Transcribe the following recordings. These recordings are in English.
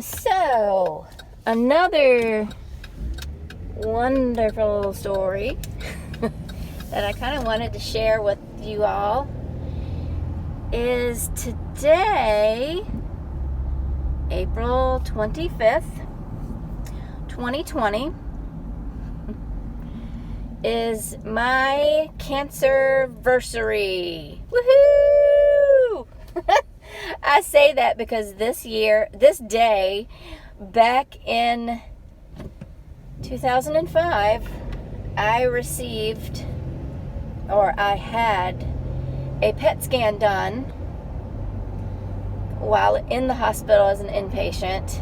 So, another wonderful story that I kind of wanted to share with you all is today, April 25th, 2020, is my cancer-versary. Woohoo! I say that because this day, back in 2005, I had a PET scan done while in the hospital as an inpatient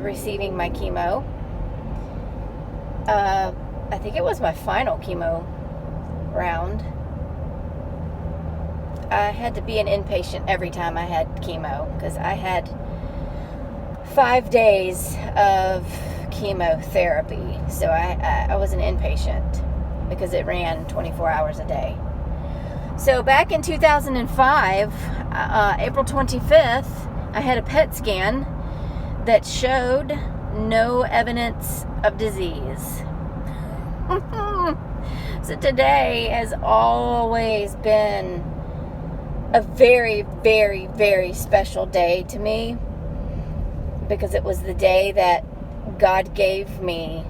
receiving my chemo. I think it was my final chemo round. I had to be an inpatient every time I had chemo because I had 5 days of chemotherapy. So I was an inpatient because it ran 24 hours a day. So back in 2005, April 25th, I had a PET scan that showed no evidence of disease. So today has always been a very, very, very special day to me because it was the day that God gave me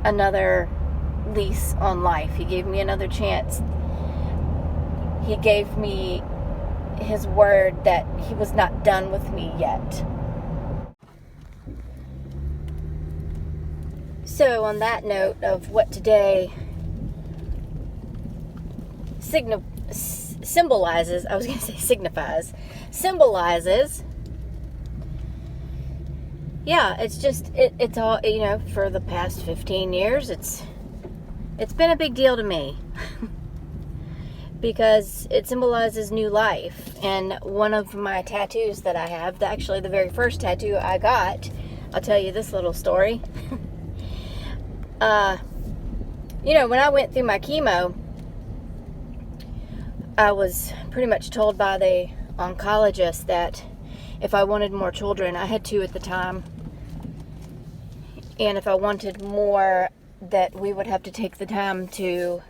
another lease on life. He gave me another chance. He gave me His word that He was not done with me yet. So on that note of what today symbolizes, yeah, it's just, it's all, for the past 15 years, it's been a big deal to me because it symbolizes new life. And one of my tattoos that I have, actually the very first tattoo I got, I'll tell you this little story. When I went through my chemo, I was pretty much told by the oncologist that if I wanted more children, I had 2 at the time, and if I wanted more, that we would have to take the time to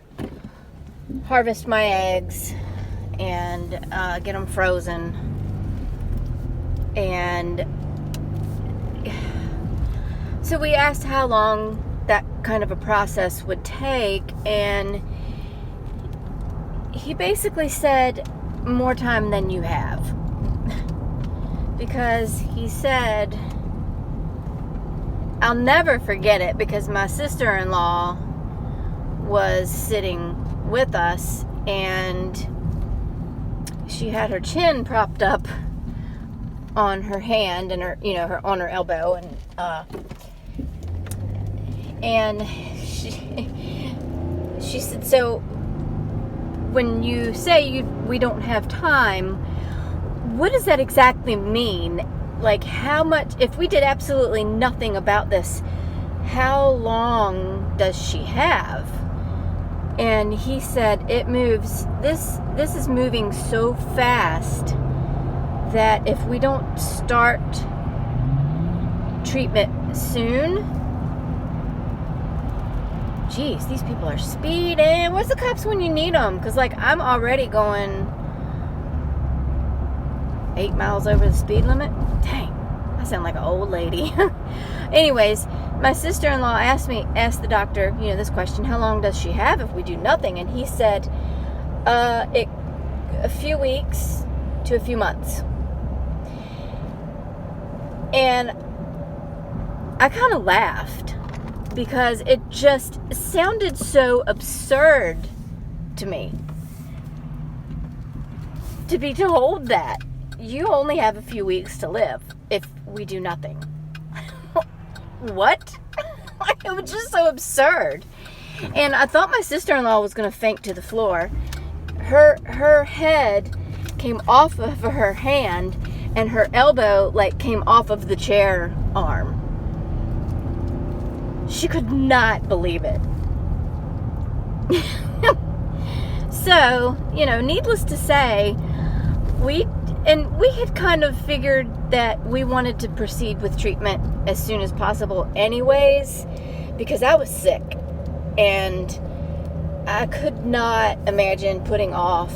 harvest my eggs and get them frozen. And so we asked how long that kind of a process would take, and he basically said more time than you have, because he said, I'll never forget it, because my sister-in-law was sitting with us and she had her chin propped up on her hand and on her elbow, and she said, so when you say we don't have time, what does that exactly mean? Like, how much, if we did absolutely nothing about this, how long does she have? And he said, this is moving so fast that if we don't start treatment soon, geez, these people are speeding. Where's the cops when you need them? Because, I'm already going 8 miles over the speed limit. Dang, I sound like an old lady. Anyways, my sister-in-law asked the doctor, this question, how long does she have if we do nothing? And he said, a few weeks to a few months. And I kind of laughed, because it just sounded so absurd to me to be told that you only have a few weeks to live if we do nothing. What? It was just so absurd. And I thought my sister-in-law was going to faint to the floor. Her head came off of her hand, and her elbow came off of the chair arm. She could not believe it. So, needless to say, we And we had kind of figured that we wanted to proceed with treatment as soon as possible anyways, because I was sick and I could not imagine putting off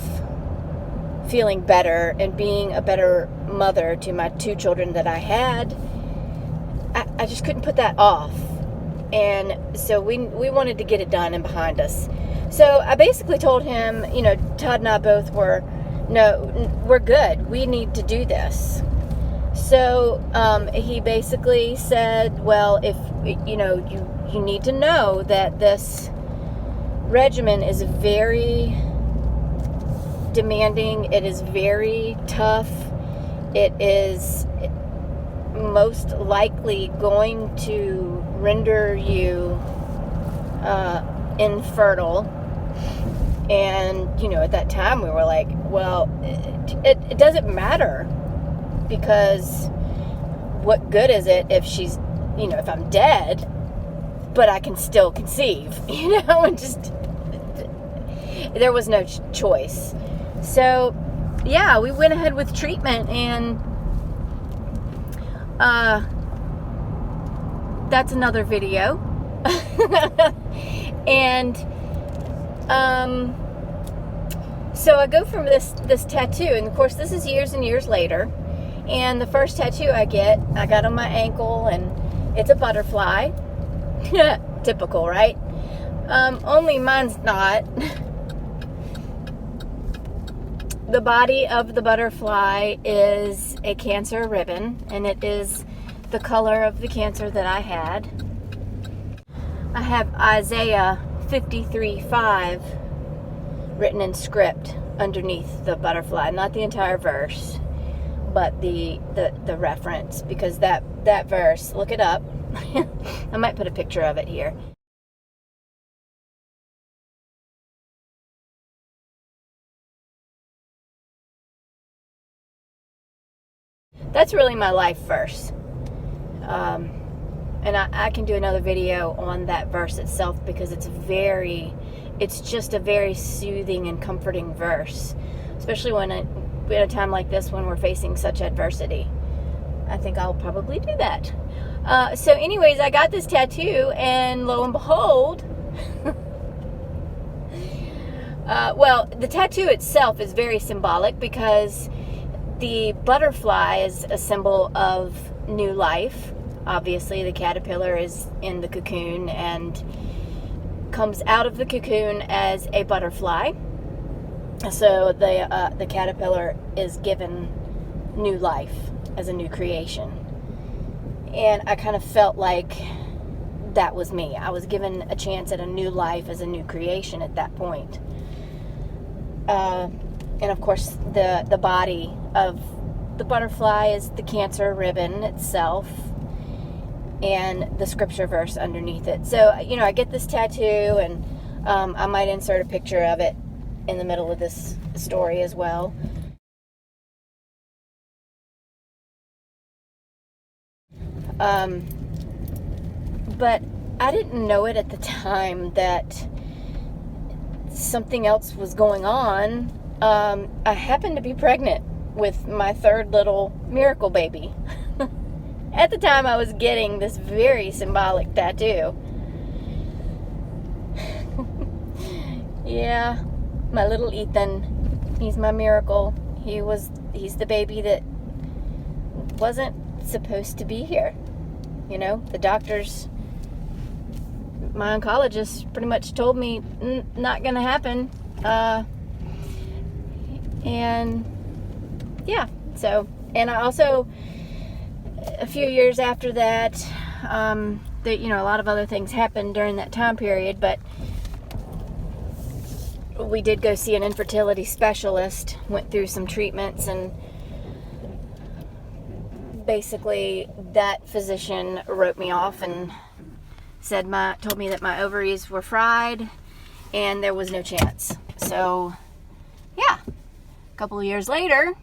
feeling better and being a better mother to my 2 children that I had. I just couldn't put that off. And so we wanted to get it done and behind us. So I basically told him, Todd and I both were, no, we're good. We need to do this. So he basically said, well, if, you need to know that this regimen is very demanding. It is very tough. It is most likely going to render you infertile. And, at that time we were like, well, it doesn't matter, because what good is it if she's, if I'm dead, but I can still conceive, and just, there was no choice. So, yeah, we went ahead with treatment, and that's another video. And so I go from this tattoo, and of course this is years and years later, and the first tattoo I got on my ankle, and it's a butterfly. Typical, right? Only mine's not. The body of the butterfly is a cancer ribbon, and it is the color of the cancer that I had. I have Isaiah 53:5 written in script underneath the butterfly, not the entire verse, but the reference, because that verse, look it up. I might put a picture of it here. That's really my life verse. And I can do another video on that verse itself, because it's just a very soothing and comforting verse, especially when at a time like this, when we're facing such adversity. I think I'll probably do that. So anyways, I got this tattoo, and lo and behold, well, the tattoo itself is very symbolic, because the butterfly is a symbol of new life. Obviously, the caterpillar is in the cocoon and comes out of the cocoon as a butterfly. So the caterpillar is given new life as a new creation. And I kind of felt like that was me. I was given a chance at a new life as a new creation at that point. And of course, the body of the butterfly is the cancer ribbon itself, and the scripture verse underneath it. So, I get this tattoo, and I might insert a picture of it in the middle of this story as well. But I didn't know it at the time that something else was going on. I happened to be pregnant with my 3rd little miracle baby. At the time, I was getting this very symbolic tattoo. Yeah, my little Ethan, he's my miracle. He's the baby that wasn't supposed to be here. The doctors, my oncologist pretty much told me not gonna happen. And yeah, so, and I also, a few years after that, a lot of other things happened during that time period, but we did go see an infertility specialist, went through some treatments, and basically that physician wrote me off and told me that my ovaries were fried and there was no chance. So yeah, a couple of years later,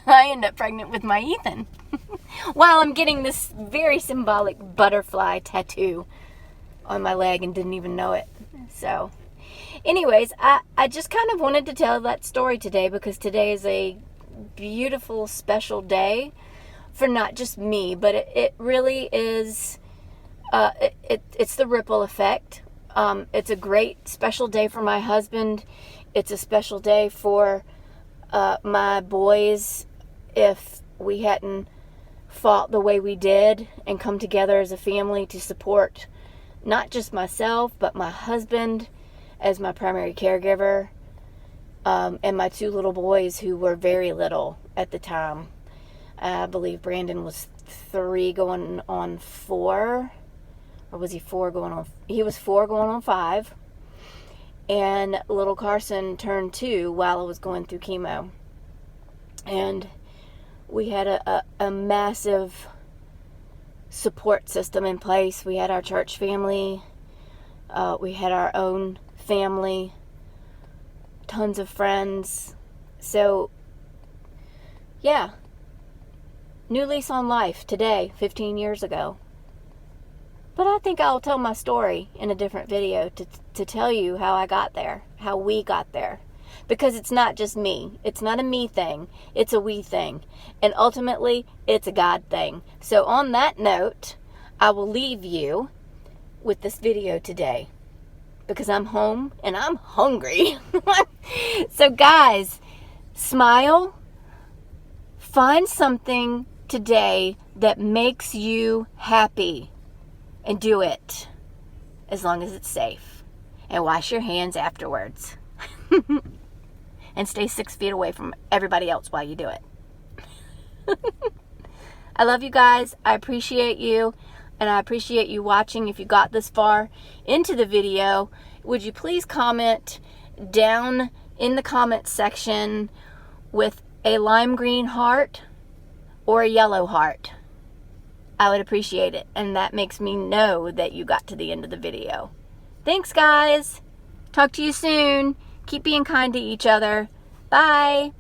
I end up pregnant with my Ethan while I'm getting this very symbolic butterfly tattoo on my leg and didn't even know it. So anyways, I just kind of wanted to tell that story today, because today is a beautiful, special day for not just me, but it really is, it's the ripple effect. It's a great special day for my husband. It's a special day for my boys. If we hadn't fought the way we did and come together as a family to support not just myself, but my husband as my primary caregiver, and my 2 little boys who were very little at the time. I believe Brandon was 3 going on 4, or was he 4 going on? He was 4 going on 5, and little Carson turned 2 while I was going through chemo. And we had a massive support system in place. We had our church family, we had our own family, tons of friends. So yeah, new lease on life today, 15 years ago. But I think I'll tell my story in a different video to tell you how I got there, how we got there. Because it's not just me. It's not a me thing. It's a we thing. And ultimately, it's a God thing. So on that note, I will leave you with this video today. Because I'm home and I'm hungry. So guys, smile. Find something today that makes you happy. And do it. As long as it's safe. And wash your hands afterwards. And stay 6 feet away from everybody else while you do it. I love you guys. I appreciate you. And I appreciate you watching. If you got this far into the video, would you please comment down in the comment section with a lime green heart or a yellow heart? I would appreciate it. And that makes me know that you got to the end of the video. Thanks, guys. Talk to you soon. Keep being kind to each other. Bye.